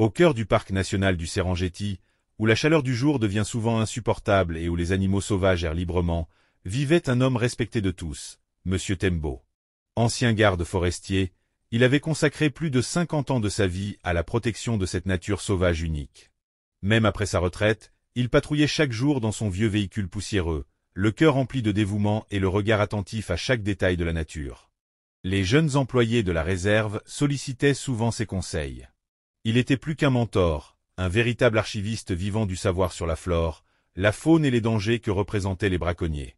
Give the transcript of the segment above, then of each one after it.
Au cœur du parc national du Serengeti, où la chaleur du jour devient souvent insupportable et où les animaux sauvages errent librement, vivait un homme respecté de tous, Monsieur Tembo. Ancien garde forestier, il avait consacré plus de 50 ans de sa vie à la protection de cette nature sauvage unique. Même après sa retraite, il patrouillait chaque jour dans son vieux véhicule poussiéreux, le cœur rempli de dévouement et le regard attentif à chaque détail de la nature. Les jeunes employés de la réserve sollicitaient souvent ses conseils. Il était plus qu'un mentor, un véritable archiviste vivant du savoir sur la flore, la faune et les dangers que représentaient les braconniers.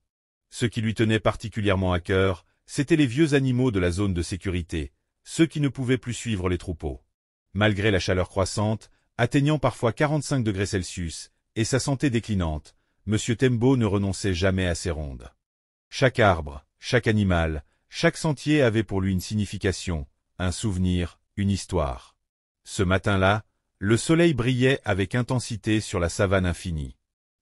Ce qui lui tenait particulièrement à cœur, c'étaient les vieux animaux de la zone de sécurité, ceux qui ne pouvaient plus suivre les troupeaux. Malgré la chaleur croissante, atteignant parfois 45 degrés Celsius, et sa santé déclinante, Monsieur Tembo ne renonçait jamais à ses rondes. Chaque arbre, chaque animal, chaque sentier avait pour lui une signification, un souvenir, une histoire. Ce matin-là, le soleil brillait avec intensité sur la savane infinie.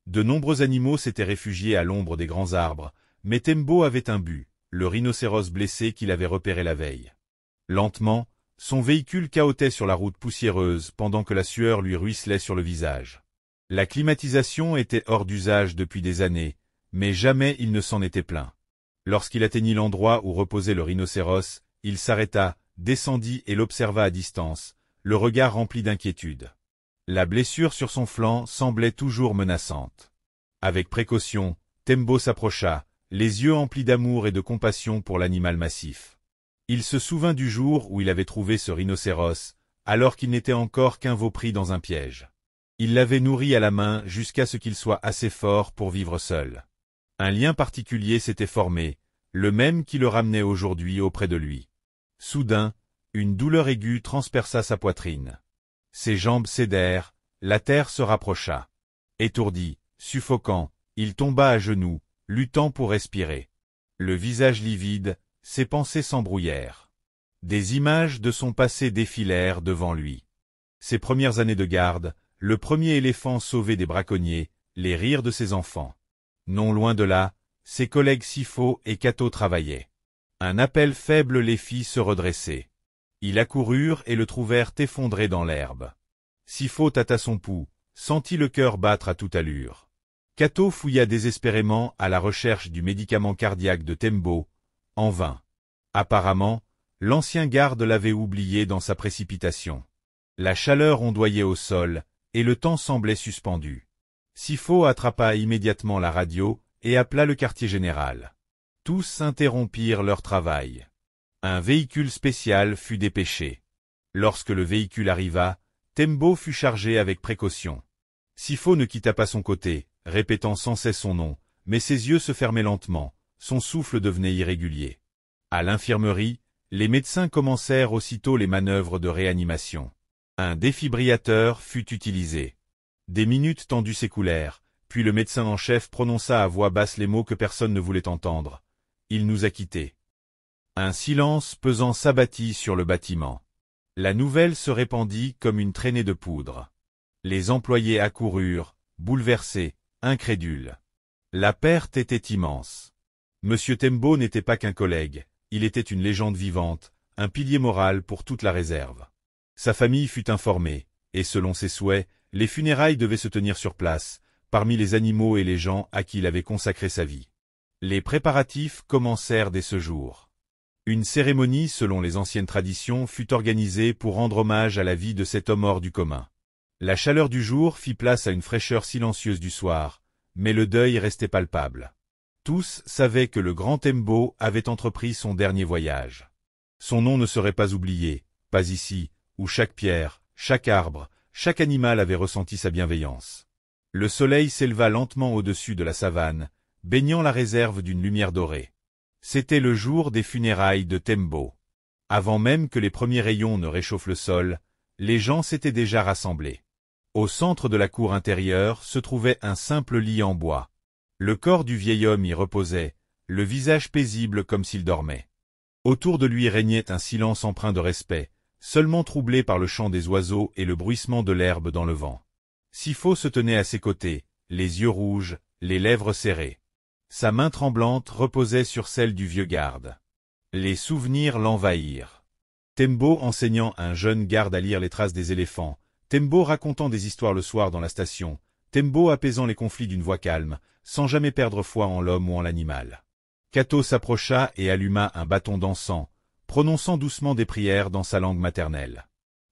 De nombreux animaux s'étaient réfugiés à l'ombre des grands arbres, mais Tembo avait un but, le rhinocéros blessé qu'il avait repéré la veille. Lentement, son véhicule cahotait sur la route poussiéreuse pendant que la sueur lui ruisselait sur le visage. La climatisation était hors d'usage depuis des années, mais jamais il ne s'en était plaint. Lorsqu'il atteignit l'endroit où reposait le rhinocéros, il s'arrêta, descendit et l'observa à distance, le regard rempli d'inquiétude. La blessure sur son flanc semblait toujours menaçante. Avec précaution, Tembo s'approcha, les yeux emplis d'amour et de compassion pour l'animal massif. Il se souvint du jour où il avait trouvé ce rhinocéros, alors qu'il n'était encore qu'un veau pris dans un piège. Il l'avait nourri à la main jusqu'à ce qu'il soit assez fort pour vivre seul. Un lien particulier s'était formé, le même qui le ramenait aujourd'hui auprès de lui. Soudain, une douleur aiguë transperça sa poitrine. Ses jambes cédèrent, la terre se rapprocha. Étourdi, suffocant, il tomba à genoux, luttant pour respirer. Le visage livide, ses pensées s'embrouillèrent. Des images de son passé défilèrent devant lui. Ses premières années de garde, le premier éléphant sauvé des braconniers, les rires de ses enfants. Non loin de là, ses collègues Sifo et Kato travaillaient. Un appel faible les fit se redresser. Ils accoururent et le trouvèrent effondré dans l'herbe. Sifo tâta son pouls, sentit le cœur battre à toute allure. Kato fouilla désespérément à la recherche du médicament cardiaque de Tembo, en vain. Apparemment, l'ancien garde l'avait oublié dans sa précipitation. La chaleur ondoyait au sol, et le temps semblait suspendu. Sifo attrapa immédiatement la radio et appela le quartier général. Tous interrompirent leur travail. Un véhicule spécial fut dépêché. Lorsque le véhicule arriva, Tembo fut chargé avec précaution. Sifo ne quitta pas son côté, répétant sans cesse son nom, mais ses yeux se fermaient lentement, son souffle devenait irrégulier. À l'infirmerie, les médecins commencèrent aussitôt les manœuvres de réanimation. Un défibrillateur fut utilisé. Des minutes tendues s'écoulèrent, puis le médecin en chef prononça à voix basse les mots que personne ne voulait entendre. Il nous a quittés. Un silence pesant s'abattit sur le bâtiment. La nouvelle se répandit comme une traînée de poudre. Les employés accoururent, bouleversés, incrédules. La perte était immense. Monsieur Tembo n'était pas qu'un collègue, il était une légende vivante, un pilier moral pour toute la réserve. Sa famille fut informée, et selon ses souhaits, les funérailles devaient se tenir sur place, parmi les animaux et les gens à qui il avait consacré sa vie. Les préparatifs commencèrent dès ce jour. Une cérémonie selon les anciennes traditions fut organisée pour rendre hommage à la vie de cet homme hors du commun. La chaleur du jour fit place à une fraîcheur silencieuse du soir, mais le deuil restait palpable. Tous savaient que le grand Tembo avait entrepris son dernier voyage. Son nom ne serait pas oublié, pas ici, où chaque pierre, chaque arbre, chaque animal avait ressenti sa bienveillance. Le soleil s'éleva lentement au-dessus de la savane, baignant la réserve d'une lumière dorée. C'était le jour des funérailles de Tembo. Avant même que les premiers rayons ne réchauffent le sol, les gens s'étaient déjà rassemblés. Au centre de la cour intérieure se trouvait un simple lit en bois. Le corps du vieil homme y reposait, le visage paisible comme s'il dormait. Autour de lui régnait un silence empreint de respect, seulement troublé par le chant des oiseaux et le bruissement de l'herbe dans le vent. Sifo se tenait à ses côtés, les yeux rouges, les lèvres serrées. Sa main tremblante reposait sur celle du vieux garde. Les souvenirs l'envahirent. Tembo enseignant un jeune garde à lire les traces des éléphants, Tembo racontant des histoires le soir dans la station, Tembo apaisant les conflits d'une voix calme, sans jamais perdre foi en l'homme ou en l'animal. Cato s'approcha et alluma un bâton d'encens, prononçant doucement des prières dans sa langue maternelle.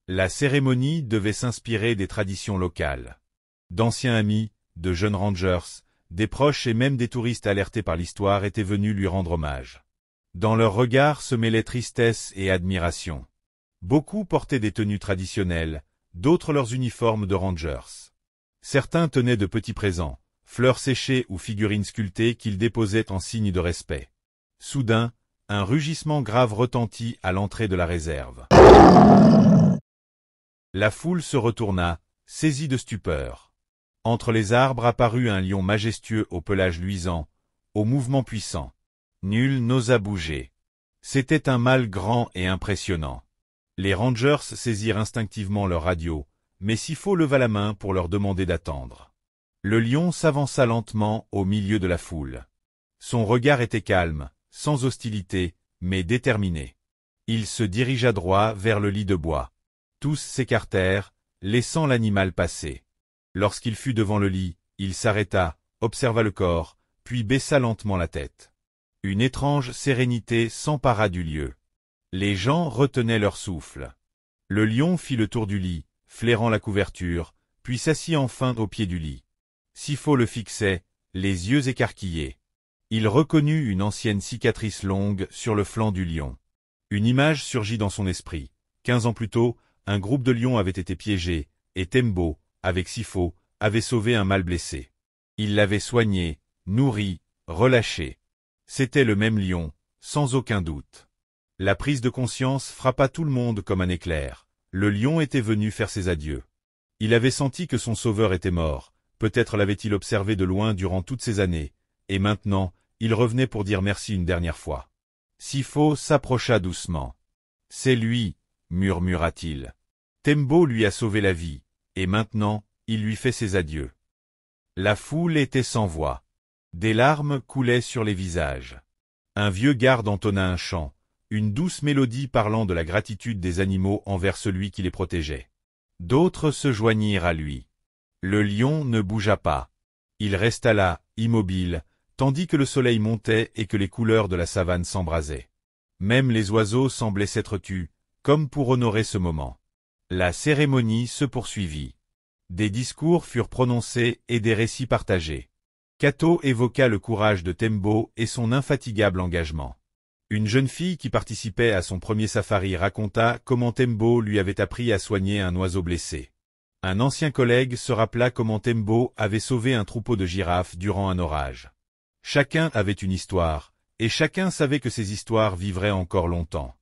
La cérémonie devait s'inspirer des traditions locales. D'anciens amis, de jeunes rangers, des proches et même des touristes alertés par l'histoire étaient venus lui rendre hommage. Dans leurs regards se mêlaient tristesse et admiration. Beaucoup portaient des tenues traditionnelles, d'autres leurs uniformes de rangers. Certains tenaient de petits présents, fleurs séchées ou figurines sculptées qu'ils déposaient en signe de respect. Soudain, un rugissement grave retentit à l'entrée de la réserve. La foule se retourna, saisie de stupeur. Entre les arbres apparut un lion majestueux au pelage luisant, au mouvement puissant. Nul n'osa bouger. C'était un mâle grand et impressionnant. Les rangers saisirent instinctivement leur radio, mais Sifo leva la main pour leur demander d'attendre. Le lion s'avança lentement au milieu de la foule. Son regard était calme, sans hostilité, mais déterminé. Il se dirigea droit vers le lit de bois. Tous s'écartèrent, laissant l'animal passer. Lorsqu'il fut devant le lit, il s'arrêta, observa le corps, puis baissa lentement la tête. Une étrange sérénité s'empara du lieu. Les gens retenaient leur souffle. Le lion fit le tour du lit, flairant la couverture, puis s'assit enfin au pied du lit. Sifo le fixait, les yeux écarquillés. Il reconnut une ancienne cicatrice longue sur le flanc du lion. Une image surgit dans son esprit. 15 ans plus tôt, un groupe de lions avait été piégé, et Tembo, avec Sifo, avait sauvé un mâle blessé. Il l'avait soigné, nourri, relâché. C'était le même lion, sans aucun doute. La prise de conscience frappa tout le monde comme un éclair. Le lion était venu faire ses adieux. Il avait senti que son sauveur était mort, peut-être l'avait-il observé de loin durant toutes ces années, et maintenant, il revenait pour dire merci une dernière fois. Sifo s'approcha doucement. « C'est lui, » murmura-t-il. Tembo lui a sauvé la vie, et maintenant, il lui fait ses adieux. La foule était sans voix. Des larmes coulaient sur les visages. Un vieux garde entonna un chant, une douce mélodie parlant de la gratitude des animaux envers celui qui les protégeait. D'autres se joignirent à lui. Le lion ne bougea pas. Il resta là, immobile, tandis que le soleil montait et que les couleurs de la savane s'embrasaient. Même les oiseaux semblaient s'être tus, comme pour honorer ce moment. La cérémonie se poursuivit. Des discours furent prononcés et des récits partagés. Cato évoqua le courage de Tembo et son infatigable engagement. Une jeune fille qui participait à son premier safari raconta comment Tembo lui avait appris à soigner un oiseau blessé. Un ancien collègue se rappela comment Tembo avait sauvé un troupeau de girafes durant un orage. Chacun avait une histoire, et chacun savait que ces histoires vivraient encore longtemps.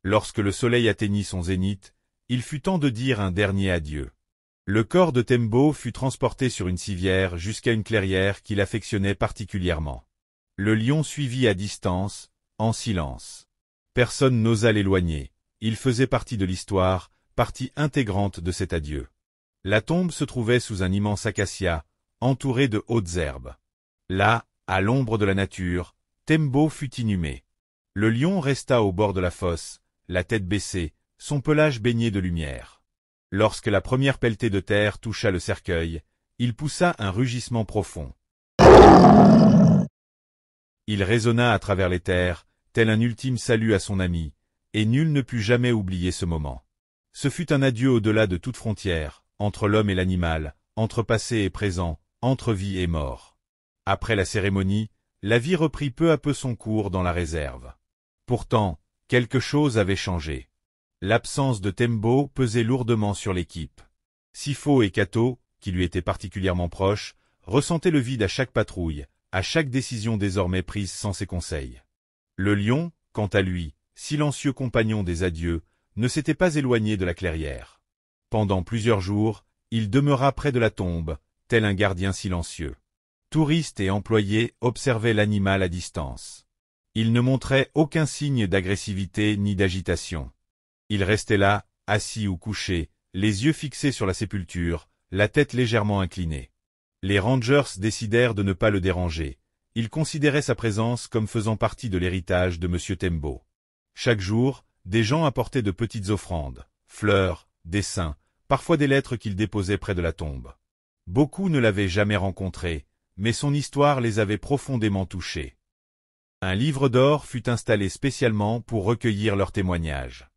Lorsque le soleil atteignit son zénith, il fut temps de dire un dernier adieu. Le corps de Tembo fut transporté sur une civière jusqu'à une clairière qu'il affectionnait particulièrement. Le lion suivit à distance, en silence. Personne n'osa l'éloigner. Il faisait partie de l'histoire, partie intégrante de cet adieu. La tombe se trouvait sous un immense acacia, entouré de hautes herbes. Là, à l'ombre de la nature, Tembo fut inhumé. Le lion resta au bord de la fosse, la tête baissée, son pelage baigné de lumière. Lorsque la première pelletée de terre toucha le cercueil, il poussa un rugissement profond. Il résonna à travers les terres, tel un ultime salut à son ami, et nul ne put jamais oublier ce moment. Ce fut un adieu au-delà de toute frontière, entre l'homme et l'animal, entre passé et présent, entre vie et mort. Après la cérémonie, la vie reprit peu à peu son cours dans la réserve. Pourtant, quelque chose avait changé. L'absence de Tembo pesait lourdement sur l'équipe. Sifo et Cato, qui lui étaient particulièrement proches, ressentaient le vide à chaque patrouille, à chaque décision désormais prise sans ses conseils. Le lion, quant à lui, silencieux compagnon des adieux, ne s'était pas éloigné de la clairière. Pendant plusieurs jours, il demeura près de la tombe, tel un gardien silencieux. Touristes et employés observaient l'animal à distance. Il ne montrait aucun signe d'agressivité ni d'agitation. Il restait là, assis ou couché, les yeux fixés sur la sépulture, la tête légèrement inclinée. Les rangers décidèrent de ne pas le déranger. Ils considéraient sa présence comme faisant partie de l'héritage de M. Tembo. Chaque jour, des gens apportaient de petites offrandes, fleurs, dessins, parfois des lettres qu'il déposait près de la tombe. Beaucoup ne l'avaient jamais rencontré, mais son histoire les avait profondément touchés. Un livre d'or fut installé spécialement pour recueillir leurs témoignages.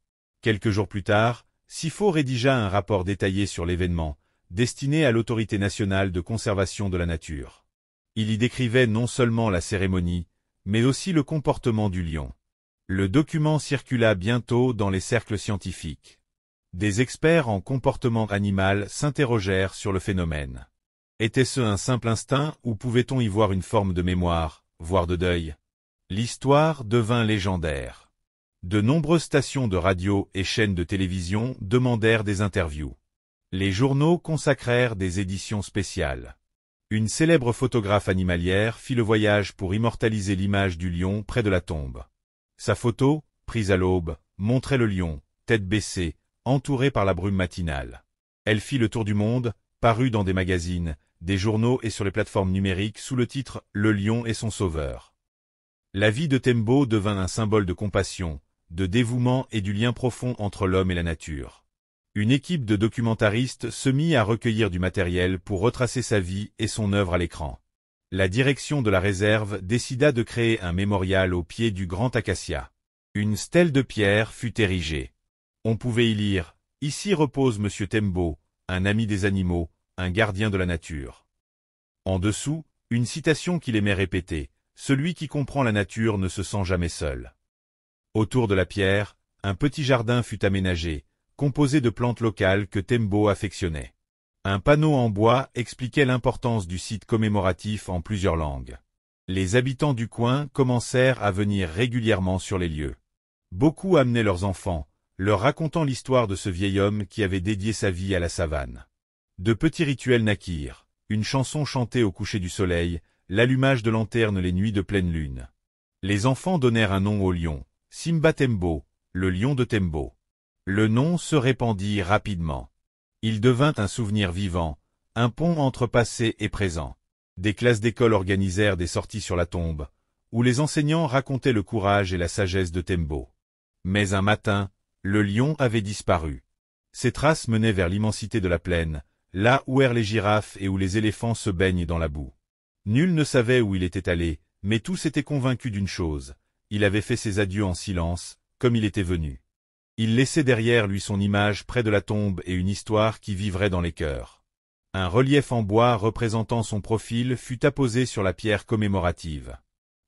Quelques jours plus tard, Sifo rédigea un rapport détaillé sur l'événement, destiné à l'Autorité nationale de conservation de la nature. Il y décrivait non seulement la cérémonie, mais aussi le comportement du lion. Le document circula bientôt dans les cercles scientifiques. Des experts en comportement animal s'interrogèrent sur le phénomène. Était-ce un simple instinct ou pouvait-on y voir une forme de mémoire, voire de deuil? L'histoire devint légendaire. De nombreuses stations de radio et chaînes de télévision demandèrent des interviews. Les journaux consacrèrent des éditions spéciales. Une célèbre photographe animalière fit le voyage pour immortaliser l'image du lion près de la tombe. Sa photo, prise à l'aube, montrait le lion, tête baissée, entouré par la brume matinale. Elle fit le tour du monde, parut dans des magazines, des journaux et sur les plateformes numériques sous le titre « Le lion et son sauveur ». La vie de Tembo devint un symbole de compassion, de dévouement et du lien profond entre l'homme et la nature. Une équipe de documentaristes se mit à recueillir du matériel pour retracer sa vie et son œuvre à l'écran. La direction de la réserve décida de créer un mémorial au pied du grand acacia. Une stèle de pierre fut érigée. On pouvait y lire « Ici repose Monsieur Tembo, un ami des animaux, un gardien de la nature ». En dessous, une citation qu'il aimait répéter. Celui qui comprend la nature ne se sent jamais seul. Autour de la pierre, un petit jardin fut aménagé, composé de plantes locales que Tembo affectionnait. Un panneau en bois expliquait l'importance du site commémoratif en plusieurs langues. Les habitants du coin commencèrent à venir régulièrement sur les lieux. Beaucoup amenaient leurs enfants, leur racontant l'histoire de ce vieil homme qui avait dédié sa vie à la savane. De petits rituels naquirent, une chanson chantée au coucher du soleil, l'allumage de lanternes les nuits de pleine lune. Les enfants donnèrent un nom au lion, Simba Tembo, le lion de Tembo. Le nom se répandit rapidement. Il devint un souvenir vivant, un pont entre passé et présent. Des classes d'école organisèrent des sorties sur la tombe, où les enseignants racontaient le courage et la sagesse de Tembo. Mais un matin, le lion avait disparu. Ses traces menaient vers l'immensité de la plaine, là où errent les girafes et où les éléphants se baignent dans la boue. Nul ne savait où il était allé, mais tous étaient convaincus d'une chose, il avait fait ses adieux en silence, comme il était venu. Il laissait derrière lui son image près de la tombe et une histoire qui vivrait dans les cœurs. Un relief en bois représentant son profil fut apposé sur la pierre commémorative.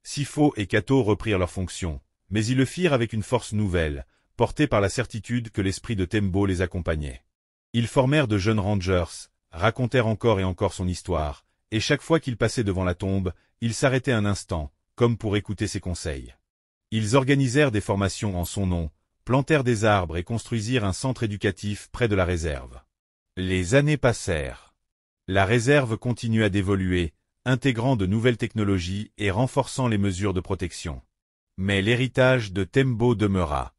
Sifo et Kato reprirent leurs fonctions, mais ils le firent avec une force nouvelle, portés par la certitude que l'esprit de Tembo les accompagnait. Ils formèrent de jeunes rangers, racontèrent encore et encore son histoire, et chaque fois qu'ils passaient devant la tombe, ils s'arrêtaient un instant, comme pour écouter ses conseils. Ils organisèrent des formations en son nom, plantèrent des arbres et construisirent un centre éducatif près de la réserve. Les années passèrent. La réserve continua d'évoluer, intégrant de nouvelles technologies et renforçant les mesures de protection. Mais l'héritage de Tembo demeura.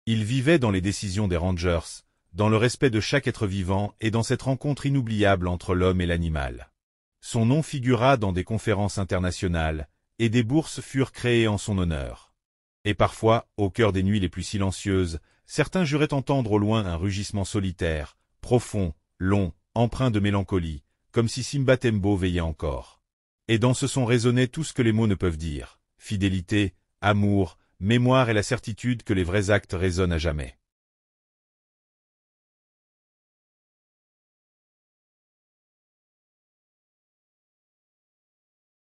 Il vivait dans les décisions des rangers, dans le respect de chaque être vivant et dans cette rencontre inoubliable entre l'homme et l'animal. Son nom figura dans des conférences internationales, et des bourses furent créées en son honneur. Et parfois, au cœur des nuits les plus silencieuses, certains juraient entendre au loin un rugissement solitaire, profond, long, empreint de mélancolie, comme si Simba Tembo veillait encore. Et dans ce son résonnait tout ce que les mots ne peuvent dire, fidélité, amour, mémoire et la certitude que les vrais actes résonnent à jamais.